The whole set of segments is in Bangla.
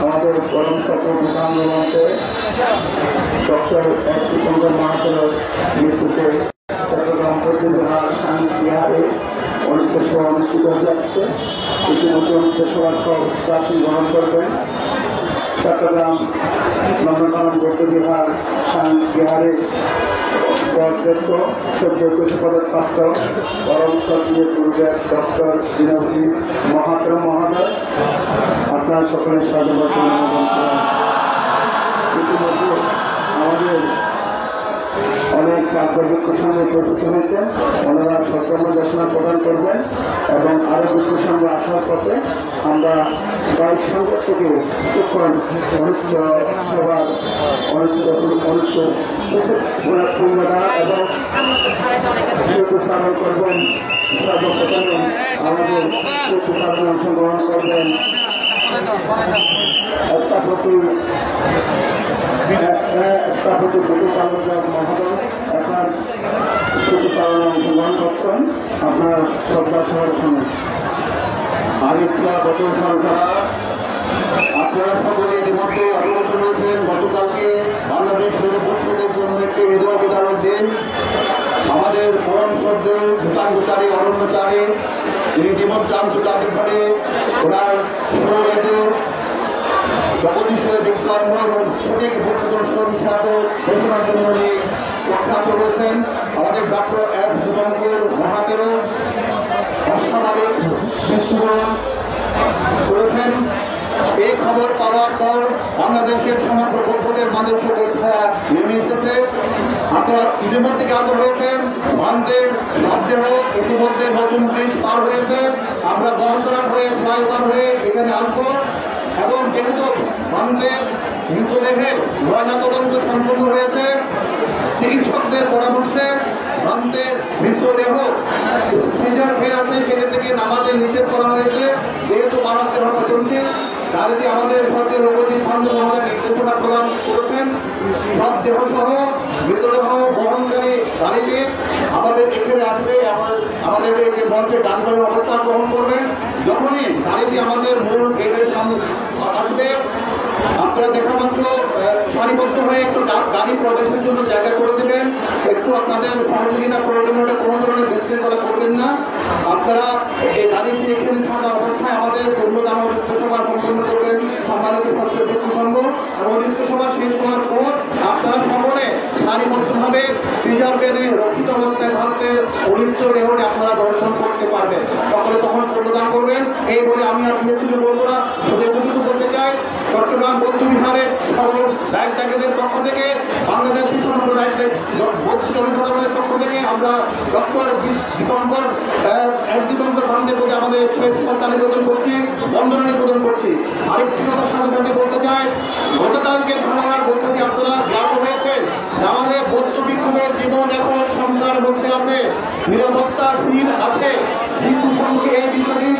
আমাদের পরম সত্য বিধানমন্ত্রে ডক্টর এস চিদম্বরম মহাশয়ের মৃত্যুতে চট্টগ্রাম বৌদ্ধবিহার সায়েন্স বিহারে অনেক সভা অনুষ্ঠিত হয়ে যাচ্ছে। ইতিমধ্যে অনেক সভার সব প্রাচীন গ্রহণ করবেন। চট্টগ্রাম নন্দনকানন বৌদ্ধবিহার সায়েন্স বিহারে অধ্যক্ষ সদ্য পদপ্রাপ্ত পরম সত্য গুরুদেব ডক্টর বিনোদী মহাত্র মহোদয়, আপনার সকলের স্বাগত জানাচ্ছি। ইতিমধ্যে আমাদের অনেক পর্যটক সঙ্গে উপস্থিত হয়েছেন, ওনারা সক্রম ঘোষণা প্রদান করবেন এবং আরো কিছু সঙ্গে আসার পথে আমরা বাইক সংকট থেকে অনুষ্ঠিত সভার পূর্ণতা এবং সাধন করবেন। সর্বপ্রথমে আমাদের সাধন অংশগ্রহণ করবেন স্থপতি মহোদয়। আপনার স্মৃতিচারণে অংশগ্রহণ করছেন আপনার শ্রদ্ধা সভার সঙ্গে। আরেকটা বছর সরকার আপনারা সকলে ইতিমধ্যে অবগত রয়েছেন, গতকালকে বাংলাদেশ পরিষদের জন্য একটি হৃদয় বিতরণ দিন। আমাদের পরম শ্রদ্ধ ভূতাঙ্গচারী অরণ্যচারী তিনি ইতিমধ্যে আন্তর্জাতিকভাবে ওনার সুরবেদ জগদীশ্বরের বিজ্ঞান এবং সঠিক ভক্তিদর্শন খ্যাত ঘোষণার জন্য উনি প্রখ্যাত রয়েছেন। আমাদের ডক্টর এস চিদম্বরম মহাতেরও অস্বাভাবিক মৃত্যুবরণ করেছেন। এই খবর পাওয়ার পর বাংলাদেশের সমগ্র বৌদ্ধদের মানুষের পরীক্ষা নেমে এসেছে। আপনারা ইতিমধ্যে জ্ঞাত হয়েছেন ভান্তের শব্দেহ ইতিমধ্যে নতুন ব্রিজ পার হয়েছে। আমরা বহন্তরা হয়ে ফ্লাইওভার হয়ে এখানে আসবো এবং যেহেতু ভান্তের মৃতদেহের ময়নাতদন্ত সম্পন্ন হয়েছে, চিকিৎসকদের পরামর্শে ভান্তের মৃতদেহ সিজার ফের আছে সেটা থেকে নামাজের নিষেধ করা হয়েছে। যেহেতু মানব দেহ পচনশীল, তাহলে আমাদের ভারতের রোগী ছন্দ মহোদয় নির্দেশনা প্রদান করেছেন সব দেহ সহ মৃতদেহ বহনকারী গাড়িকে আমাদের এখানে আসবে, আমাদের এই যে মঞ্চে গান করে অবস্থান গ্রহণ করবেন। যখনই গাড়িটি আমাদের মূল গেটের সামনে আসবে আপনারা দেখা মাত্র সারিবদ্ধ হয়ে একটু গাড়ি প্রবেশের জন্য জায়গা করে দেবেন। একটু আপনাদের সহযোগিতা প্রয়োজন হলে কোনো ধরনের বিশৃঙ্খলা করবেন না। আপনারা এই গাড়িটি এখানে থাকা অবস্থায় আমাদের পূর্ণদান সভার সম্পন্ন করবেন। সম্মানিত সত্য সংঘ সুইজারল্যান্ডে রক্ষিত অবস্থায় ভারতের পবিত্র দেহটি আপনারা দর্শন করতে পারবেন। সকলে তখন প্রদান করবেন। এই বলে আমি আর বিশেষ বলবো না, শুধু এটুকু বলতে চাই, চট্টগ্রাম বৌদ্ধবিহারে সকল দায়িত্ব ত্যাগীদের পক্ষ থেকে, বাংলাদেশ শিশু সম্প্রদায়ের বৌদ্ধবিহারের পক্ষ থেকে আমরা ডক্টর দীপঙ্কর ভান্ডের প্রতি আমাদের শ্রেষ্ঠতা নিবেদন করছি, বন্দনা নিবেদন করছি। আরেকটি কথা সাথে সাথে বলতে চাই, গতকালকে ঘটনার মধ্য দিয়ে আপনারা জ্ঞাত হয়েছেন আমাদের বৌদ্ধ ভিক্ষুদের জীবন এখন সংখ্যার মধ্যে আছে, নিরাপত্তার ভিড় আছে। হিন্দু সঙ্গে এই বিষয়টি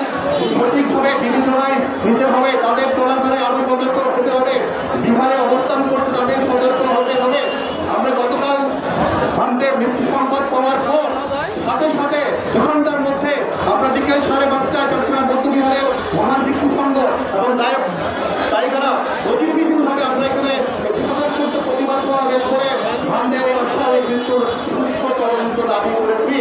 সঠিকভাবে বিবেচনায় নিতে হবে, তাদের চলাফেরায় আরো সতর্ক হতে হবে, বিহারে অবস্থান করতে তাদের সতর্ক হতে হবে। আমরা গতকাল ভান্ডের মৃত্যু সংবাদ পাওয়ার পর সাথে সাথে ঘন্টার মধ্যে আমরা বিকেল 5:30টায় চট্টগ্রাম বৌদ্ধবিহারের মহান ভিক্ষু সংঘ এবং দায়িকারা অতিবিহীনভাবে আমরা এখানে স্বতঃস্ফূর্ত প্রতিবাদ সমাবেশ করে ভান্ডের এই অস্বাভাবিক মৃত্যুর সুস্থ তদন্ত দাবি করেছি।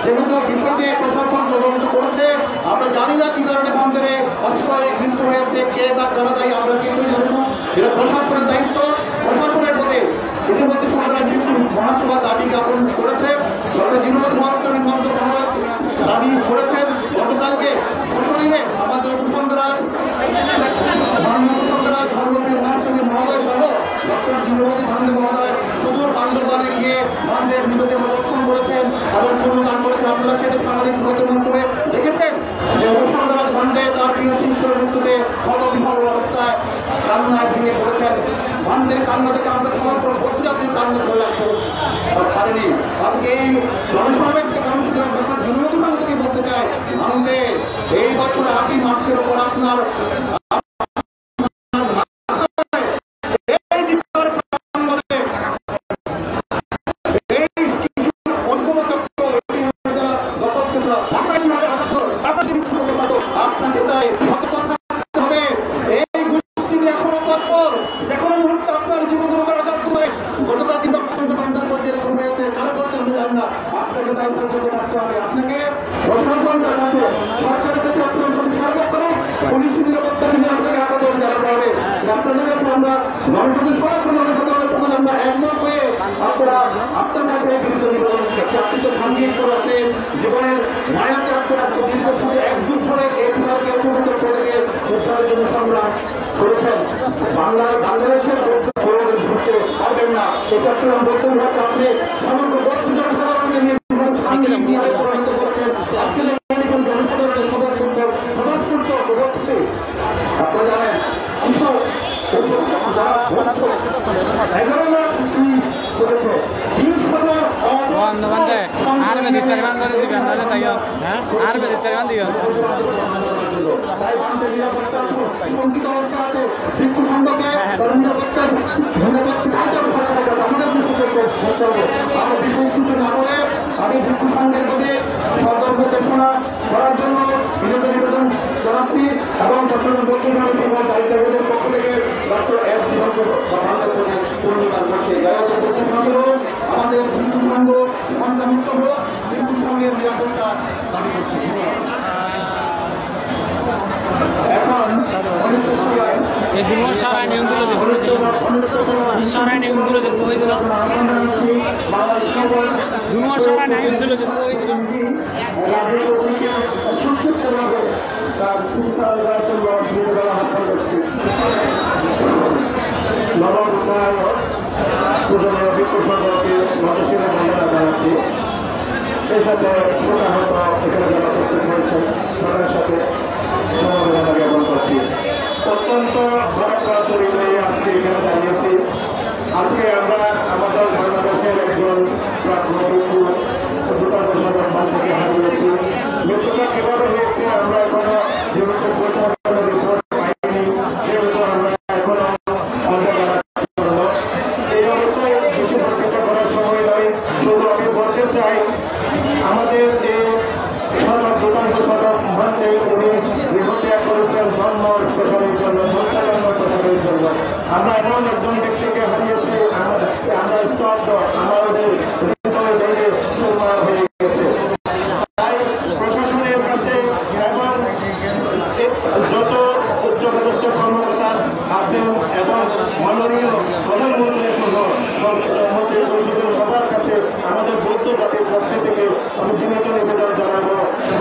যেহেতু বিষয়টি প্রশাসন তদন্ত করছে, আমরা জানি না কি কারণে ভান্ডের অস্বাভাবিক মৃত্যু হয়েছে, কে বা কারা দায়ী আমরা কিছুই জানি না। এটা প্রশাসনের দায়িত্ব, প্রশাসনের প্রতি ইতিমধ্যে সরকার মৃত্যু মহাসভা দাবি জ্ঞাপন করেছে। সরকার জীবনগত মহাসভা দাবি করেছেন। গতকালকে সশরীরে আমাদের উপসংহারা ধর্মপ্রিয় মহাসভী মহোদয় সহ ডক্টর জীবনগত ভান্ডে মহোদয় সুদূর বান্দরবানে গিয়ে ভান্ডের মৃতদেহ দর্শন করেছেন এবং পূর্ণদান করেছেন। আপনারা সেটা সামাজিক মাধ্যমে দেখেছেন যে উপসংহারা ভান্ডে তার প্রিয় শিষ্যের মৃত্যুতে হতবিহ্বল অবস্থায় কান্নায় ভেঙে পড়েছেন। ভান্ডের কান্না থেকে আমরা সমগ্র বৌদ্ধজাতির কান্না ধরে রাখতে পারিনি। আজকে এই জনসমাবেশ থেকে আমি শুধু ডক্টর জীবনগত ভান্ডেকে বলতে চাই, ভান্ডে এই বছর 8ই মার্চের ওপর আপনার আপনাকে প্রশাসনের কাছে সরকারের কাছে পুলিশ নিরাপত্তা নিয়ে আপনাকে আবেদন জানাতে হবে। আপনাদের কাছে আমরা গণতন্ত্রের সরাসরি আমরা একমত হয়ে আপনারা আপনার কাছে বিরুদ্ধে নিবেদন করছি। আপনি তো সাংঘিক করেছে জীবনের মায়াতে আপনারা দীর্ঘ সময় একযুগ ধরে এই বিভাগকে উদ্ধারের জন্য সংগ্রাম করেছেন। বাংলাদেশের ঘুরতে পারবেন না, এটা আপনারা বলতে হচ্ছে আপনি সমগ্র বৌদ্ধ জনসাধারণকে নিয়ে প্রভাবিত করছেন। আজকে জনসাধারণের সদস্য আপনারা জানেন 11 মাস করেছে 30,000 তাই ভারতের নিরাপত্তা শঙ্কিত অবস্থা আছে। ভিক্ষু সংঘকে নিরাপত্তার আমরা বিশেষ কিছু না বলে আমি ভিক্ষু সংঘের প্রতি সতর্ক ঘোষণা করার জন্য নিবেদন জানাচ্ছি এবং চট্টগ্রাম বৌদ্ধবিহার দায়িত্বের পক্ষ থেকে ডক্টর পূর্ণদান করছে। আমাদের ভিক্ষু সংঘ সন্তানমুক্ত হোক, ভিক্ষু সংঘের নিরাপত্তা দাবি করছে। এখন সারায় নিয়মগুলো সারায় নিয়মগুলো সংক্ষিপ্তভাবে তার চিকিৎসা আহ্বান করছি। নবপ্রজন্মের ভিক্ষু সংঘকে মতশীলের বন্দনা জানাচ্ছি। সেই সাথে ছোটাহত এখানে যারা উপস্থিত হয়েছেন সবার সাথে সমবেদনা জ্ঞাপন করছি। অত্যন্ত ভারতবাসীর আজকে এখানে দাঁড়িয়েছি। আজকে আমরা আমাদের বাংলাদেশের একজন প্রাক্তন ভিক্ষু দুর্গাপ্রসাদ থেকে হারিয়েছি। মৃত্যুটা কিভাবে হয়েছে আমরা এখনো যেহেতু রিপোর্ট পাইনি, যেহেতু আমরা এখনো এই অবস্থায় বেশি বর্ধিত করার সময় নয়। শুধু আমি বলতে চাই আমাদের এই মধ্যে উনি গৃহত্যাগ করেছেন ধর্ম প্রচারের জন্য, ধর্ম প্রচারের জন্য। আমরা এমন একজন ব্যক্তিকে হারিয়েছি, আমরা স্তব্ধ, আমাদের হয়ে গেছে। তাই প্রশাসনের কাছে এবং যত উচ্চপদস্থ কর্মকর্তা আছেন এবং মাননীয় প্রধানমন্ত্রী সবার কাছে আমাদের বৌদ্ধ জাতির পক্ষ থেকে আমি বিনীত নিবেদন জানাবো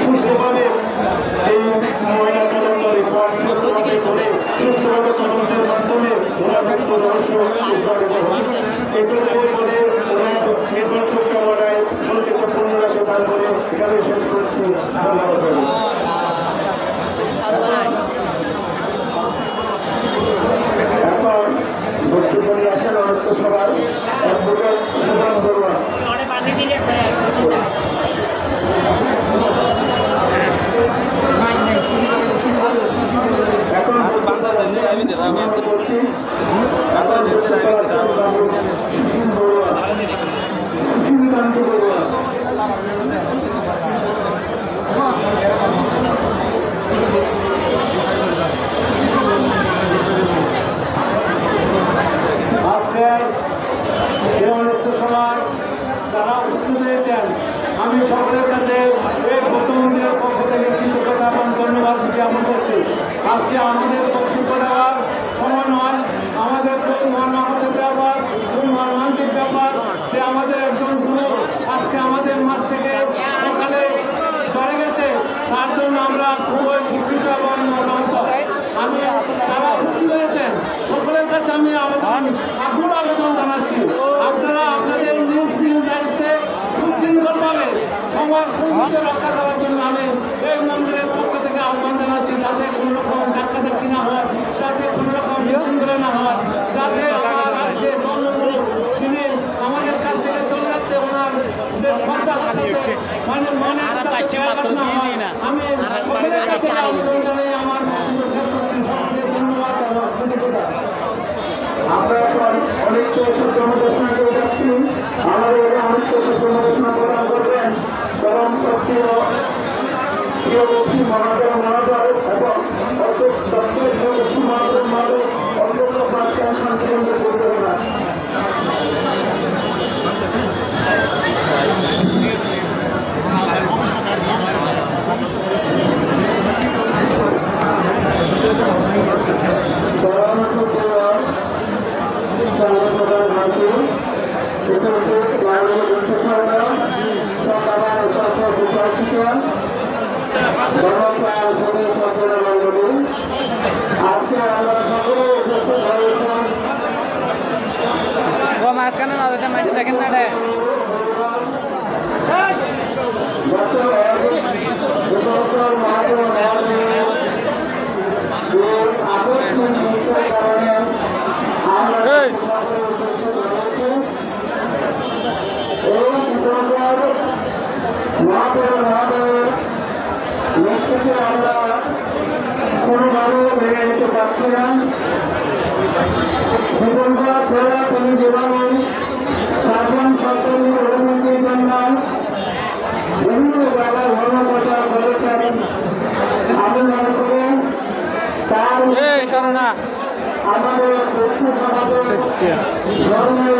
সুস্থভাবে এই ময়না তদন্ত রিপোর্ট সুস্থভাবে করে সুস্থভাবে তদন্তের মাধ্যমে ওনার মৃত্যু রহস্য উদ্ঘাটিত হয়। এগুলো বলে ওনার নির্বাচন কামনায় সংক্ষিপ্ত পুনরাশে দান করে এখানে শেষ করছি। ধন্যবাদ। এখন বক্তব্য নিয়ে আসেন অনেক সবার অ্যাডভোকেট সুমন বড়ুয়া। এখন সুশীলকান্ত বড়ুয়া। আজকের দেওয়ালিত সভায় যারা উপস্থিত হয়েছেন আমি সকলের কাছে এই বৌদ্ধ মন্দিরের পক্ষ থেকে কৃতজ্ঞতা এবং ধন্যবাদ জ্ঞাপন করছি। আজকে আমাদের বক্তব্য দেওয়ার সময় নয়, আমাদের খুব মর্মাহতের ব্যাপার, খুব মর্মান্তিক ব্যাপার যে আমাদের একজন গুরু আজকে আমাদের মাঝ থেকে সকালে চলে গেছে। তার জন্য আমরা খুবই দুঃখিত এবং মর্মাহত। আমি যারা উপস্থিত হয়েছেন সকলের কাছে আমি আকুল আবেদন জানাচ্ছি, আপনারা আপনাদের নিজ নিজ দায়িত্বে সুশৃঙ্খলভাবে সবার সৌন্দর্য রক্ষা করার জন্য আমি এই মন্দিরের পক্ষ থেকে আহ্বান জানাচ্ছি, যাতে কোনো রকম ধাক্কাধাক্কি না হয়, যাতে কোনো রকম বিশৃঙ্খলা না হয়, যাতে আমার আজকে ধর্মগুরু তিনি আমাদের কাছ থেকে চলে যাচ্ছে ওনার মানে মনে আমি সকলের কাছে আবেদন জানাই আমার বক্তব্য শেষ করছি। সকলকে ধন্যবাদ এবং কৃতজ্ঞতা। আমরা এখন অনেক ঘোষণা করে যাচ্ছি। আমাদের অনেক ঘোষণা প্রদান করবেন পরম সক্রিয় প্রিয়দর্শী মহাদেব মহাদয় এবং দপ্তর প্রিয়দর্শী মহাদেব মহাদেব অন্তত পাঁচটা শান্তিকেন্দ্র পরিচালনা। আজকে আমরা সকলে উপস্থিত হয়েছেন মাঝখানে না মাঝে দেখেন না রে আমরা কোনোভাবে মেনে নিতে পারছি না। তিনি যেভাবে শাসন সরকারি অনুমতির জন্য বিভিন্ন জায়গায় ধর্ম প্রচার করেছেন, আমি মনে করি তার আমাদের পশ্চিম সমাজের ধর্মের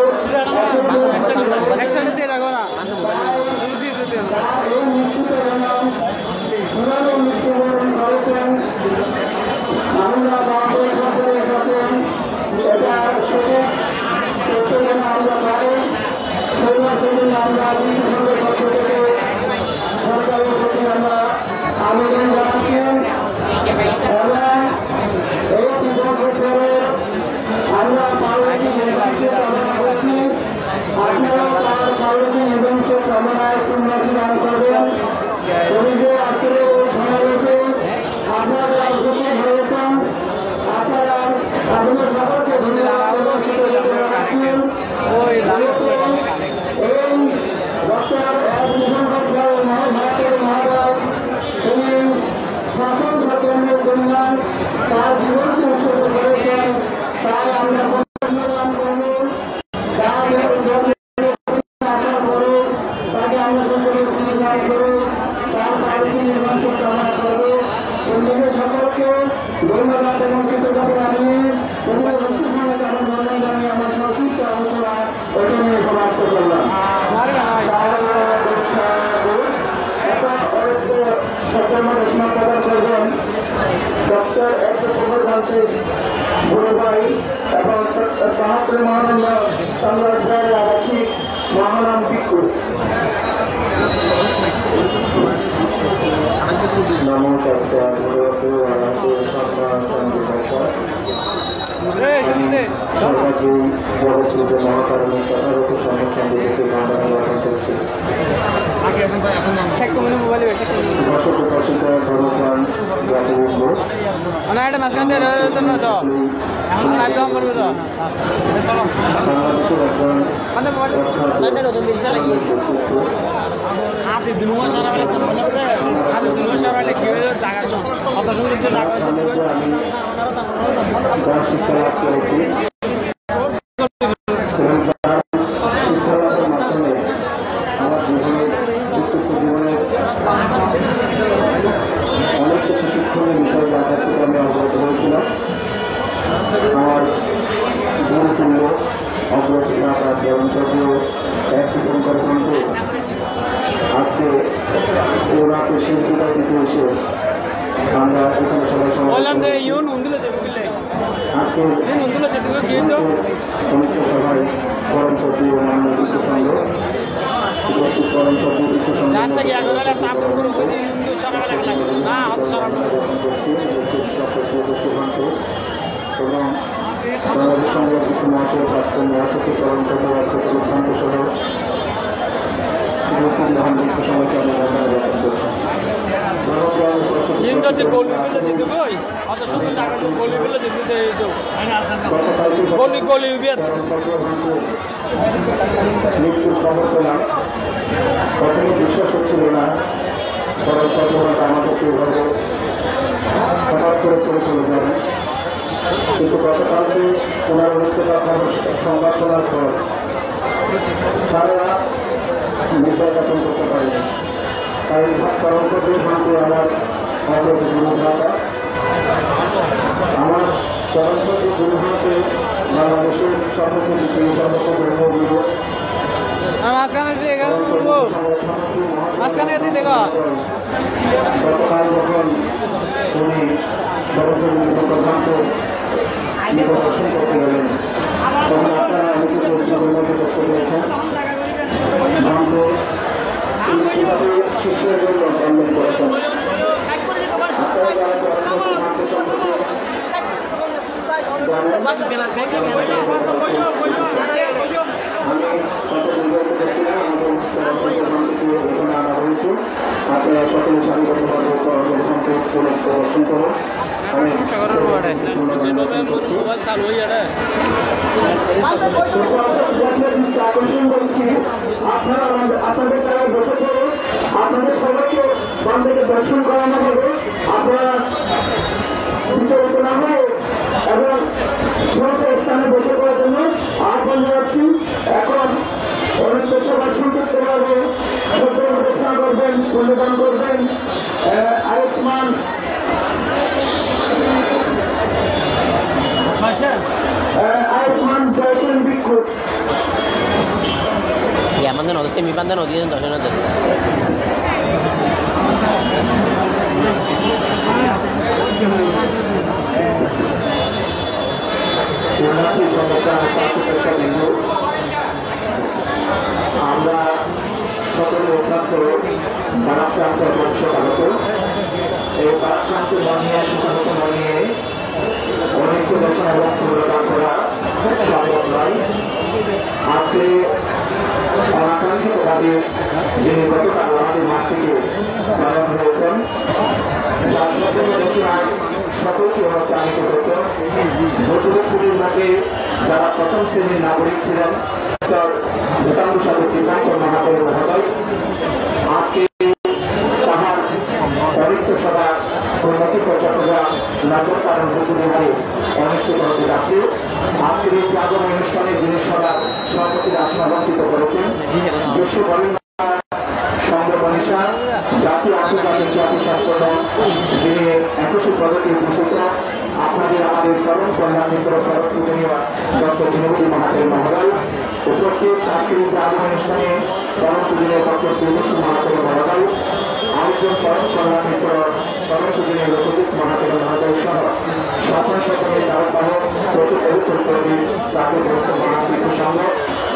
এই নিশ্চিত যেন পুরানো মৃত্যুবরণ করেছেন। আমরা বাংলাদেশ সরকারের কাছে এটা সঠিক তথ্য যেন আমরা পাই, সেদিন আমরা বিশেষজ্ঞের পক্ষ থেকে সরকারের প্রতি আমরা আবেদন জানাচ্ছি এবং এই কৃতজ্ঞতার আমরা পার্বতী নির্বাচন কামনা করছি। আপনারাও তার পার্বতী নির্বাচন কামনায় উন্নতি দান করবেন। যে আজকের সমাবেশে আপনারা উপস্থিত হয়েছেন, আপনারা আপনাদের সকলকে ধন্যবাদ রাখছেন। এই ডক্টর মহারাজ তিনি শাসন কেন্দ্রের জন্য তার জীবনকে উৎসর্গ করেছেন, তাই আমরা সম্মান করব। আশা করব তাকে আমরা সকলে প্রতিদান করব, তার পার্টি নির্বাচন কামনা করব। সকলকে ধন্যবাদ এবং কৃতজ্ঞতা জানিয়ে ভক্তি সঙ্গে আমার ধন্যবাদ জানিয়ে আমার সংক্ষিপ্ত আলোচনা ওখানে সমাপ্ত করলাম। ঘোষণা প্রদান করবেন ডক্টর এস প্রধান বড় ভাই এবং তাহাত্রে মহানন্দ চন্দ্রাচার্য আবাসিক মহানাম ভিক্ষু। নমো তস্যে ভগবতে অরহতে সম্মা সম্বুদ্ধস্য। সর্বাগ্রে জগৎরূপ মহাকারণে তথাগত সমর্থন দিতে বন্দনা জ্ঞাপন করছি। দর্শক উপস্থিত ধর্মপ্রাণ জ্ঞাতবৃন্দ, মাঝখান শিক্ষা লাভ করেছি শিক্ষালাভের মাধ্যমে আমার জীবনের জীবনের অনেক কিছু শিক্ষণীয় বিষয় যার থেকে আমি অবগত হয়েছিলাম। আমার গুরুতুল্য অগ্রতা তার জনপ্রিয় এক জীবন করে কিন্তু আজকে ওনাকে শিল্পীরা দিতে এসে আমরা এখানে সবাই সমস্ত সভায় পরম সত্যি ও মান্য বিশ্বসংঘ উপস্থিত পরম সত্যি বিশ্বসংঘ এবং বাংলাদেশ সংঘের কিছু মহাশয় প্রাক্তন মহাসচিব পরম সত্য সিদ্ধান্ত সহ উপস্থিত মহান বিশ্বসংঘকে আমি ধন্যবাদ জ্ঞাপন করছি। মৃত্যুর খবর পেলাম, প্রথমে বিশ্বাস হচ্ছিল না, পরে কতটা আমাদেরকে এভাবে হঠাৎ করে চলে যাবে। কিন্তু গতকালকে পুনরাবৃত্তির খবর সংবাদ শোনার পর তারা নির্বাচন করতে পারেনি। তাই কর্মকর্তাদের ভাঙতে আমার অগ্রগতি গুরুভাতা আমার কর্মকর্তা গুরুভাতে বাংলাদেশের সর্বপ্রতি গতকাল যখন উনি সর্বপ্রতি প্রধানকে নির্বাচন করতে গেলেন তখন আপনারা অনেকে পরিচালনাকে তথ্য পেয়েছেন ভাঙতে কিভাবে শিশুদের জন্য আন্দোলন করেছেন। আপনারা সকলে স্বাগতভাবে প্রদর্শন করুন। আপনারা আপনাদের তারা বসে পড়ুন, আপনাদের সবাইকে বান্ধবকে দর্শন করানো হবে। আপনারা বিচলিত না হয়ে এবং সমস্ত স্থানে বসে পড়ার জন্য আহ্বান জানাচ্ছি। এখন অনেক সভা সংক্ষিপ্তভাবে সত্য ঘোষণা করবেন, প্রদান করবেন আয়ুষ্মান জয়সেন ভিক্ষু। আমাদের নদী মিপান্তা নদী দর্শন আমরা সকলে অত্যন্ত বারাক্রান্ত বংশ ভারত এই বারাক্রান্ত বানিয়ে সুখান্ত বানিয়ে অনেককে বছর এবং পুনরুদ্ধার করা সম্ভব নয়। আজকে অনাকাঙ্ক্ষিতভাবে যিনি গতকাল আমাদের মাঠ থেকে পালন হয়েছেন যার ঘোষণায় সকলকে অনুপ্রাণিত করত। ভোটপুরের মাঠে যারা প্রথম শ্রেণীর নাগরিক ছিলেন ভূতাঙ্গ সাথে দীপাঙ্কর মহাদেব মহোদয় আজকে তাহার পবিত্র সভা কর্মকর্ত চট্টগ্রাম নগর কারণ ভোটপুরে অনুষ্ঠিত হতে যাচ্ছে। আজকের এই প্রাগম অনুষ্ঠানে যিনি সভার সভাপতির আসন অলঙ্কৃত করেছেন বিশ্ব বরেণ্য সংগ্রমনীষা জাতীয় আন্তর্জাতিক জাতিশাস্ত্র যিনি 21 পদকে ভূষিত আপনাদের আমাদের পরম কল্যাণ মিত্র পরম পূজনীয় ডক্টর জিনবী মহাদেব মহোদয় উপস্থিত আজকের এই প্রাগম অনুষ্ঠানে পরম পূজনীয় ডক্টর পূর্ণশ্রী মহাদেব মহোদয় আরেকজন পরম কল্যাণ মিত্র পরম পূজনীয় লোকজিৎ মহাদেব মহোদয় সহ সকল সকলের আহ্বায়ক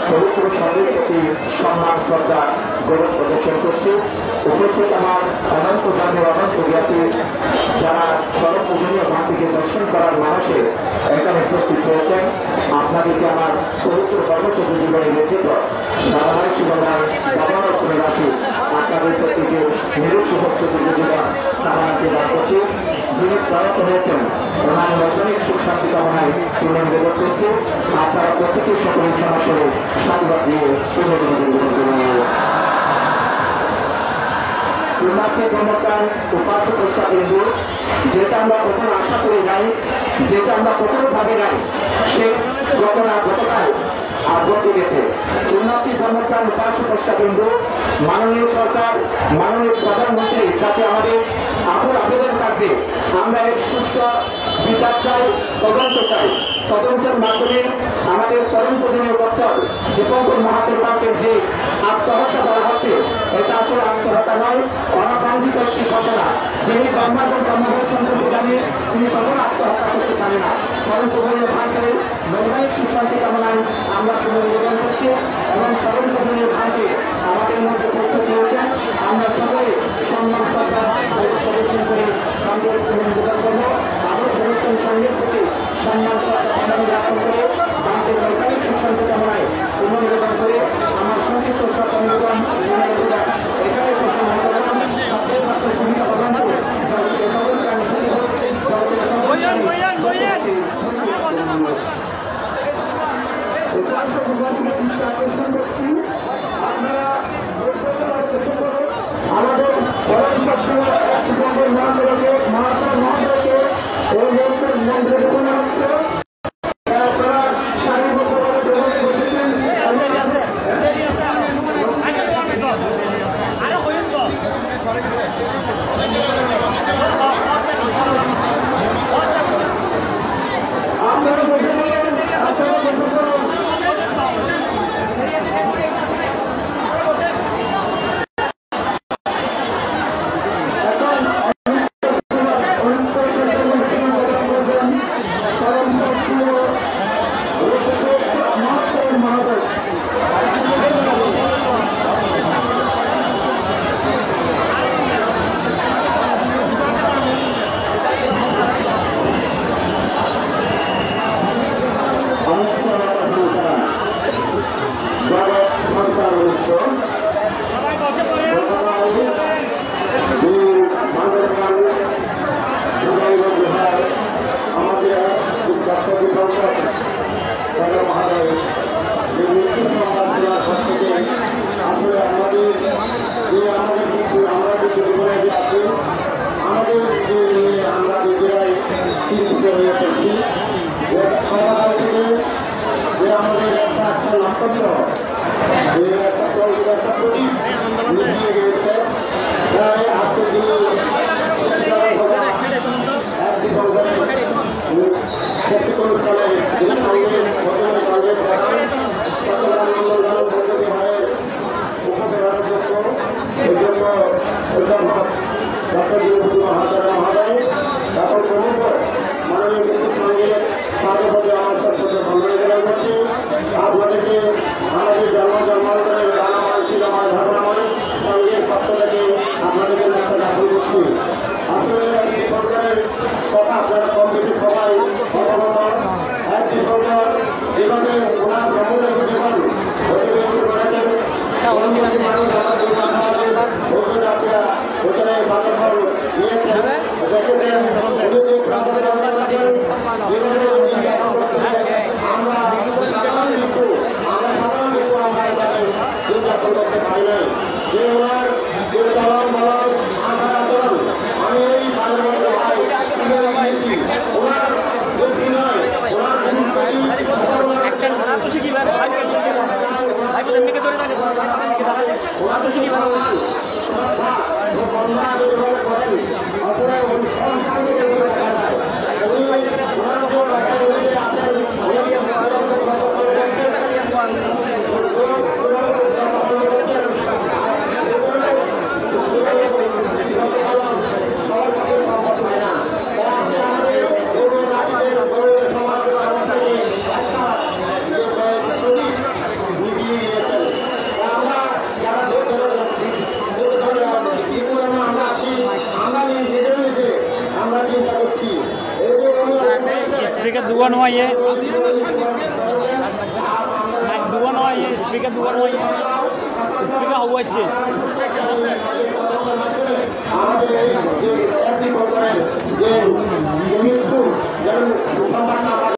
পবিত্র সঙ্গীর প্রতি সম্মান শ্রদ্ধা গৌরব প্রদর্শন করছি। উপস্থিত আমার অনন্ত জাতীয় অনন্ত জ্ঞাতি যারা চরম পূজনীয় মাটিকে দর্শন করার মানুষে এখানে উপস্থিত হয়েছেন, আপনাদেরকে আমার পবিত্র কর্মচর্য জীবনে রচিত বাবাই শিবনায় বাবার রাশি আপনাদের প্রত্যেকে নিরুপ সুভক্ত জীবন কামনাকে দান করছি। যিনি প্রয়াত হয়েছেন ওনার নৈতিক সুখ শান্তি কামনায় পুনর্নিবেদন করছি। আপনারা প্রত্যেকের সকলের সরাসরি সংবাদ দিয়ে পুণ্যার্থী ধর্মপ্রাণ উপাস্য প্রস্তাব বিন্দু, যেটা আমরা কখনো আশা করি নাই, যেটা আমরা কখনো ভাবি নাই, সে ঘটনা গতকাল ঘটে গেছে। পুণ্যার্থী ধর্মপ্রাণ উপাস্য প্রস্তাব বিন্দু মাননীয় সরকার, মাননীয় প্রধানমন্ত্রী কাছে আমাদের আকুল আবেদন কাটবে। আমরা এর সুস্থ বিচার চাই, তদন্ত চাই। তদন্তের মাধ্যমে আমাদের চরম পূজনীয় ডক্টর দীপঙ্কর মাহাতের পার্কের যে আত্মহত্যা করা হচ্ছে, এটা আসলে আত্মহত্যা নয়, অনাকাঙ্ক্ষিত একটি ঘটনা। যিনি জন্মাদন জন্মভূমি সম্পর্কে জানে, তিনি কখনো আত্মহত্যা করতে পারে না। চরম পূজনীয় ভারতের বৈবাহিক সুশান্তি কামনায় আমরা পুনর্নিবেদন করছি এবং চরম পূজনীয় ভারতে আমাদের মধ্যে প্রস্তুতি হয়েছেন। আমরা সকলে সম্মান শ্রদ্ধা প্রদর্শন করে আমাদের পুনর্নিবেদন করব। আমরা অনুষ্ঠান সঙ্গীর প্রতি সম্মান শ্রদ্ধা জ্ঞাপন করে আমাদের বৈজ্ঞানিক সুশান্তি কামনায় পুনর্নিবেদন করে আমার সংক্ষিপ্ত শ্রদ্ধা নিবেদন এখানে প্রসঙ্গ করলাম। ছাত্রের ছাত্র সুবিধা প্রদান করে আমাদের মহাত্মা মহাদেবকে এই মন্দিরে ঢুকানো হচ্ছে। dua no ye mic dua no ye speaker dua no ye speaker huwa che আমাদের যে মৃত্যু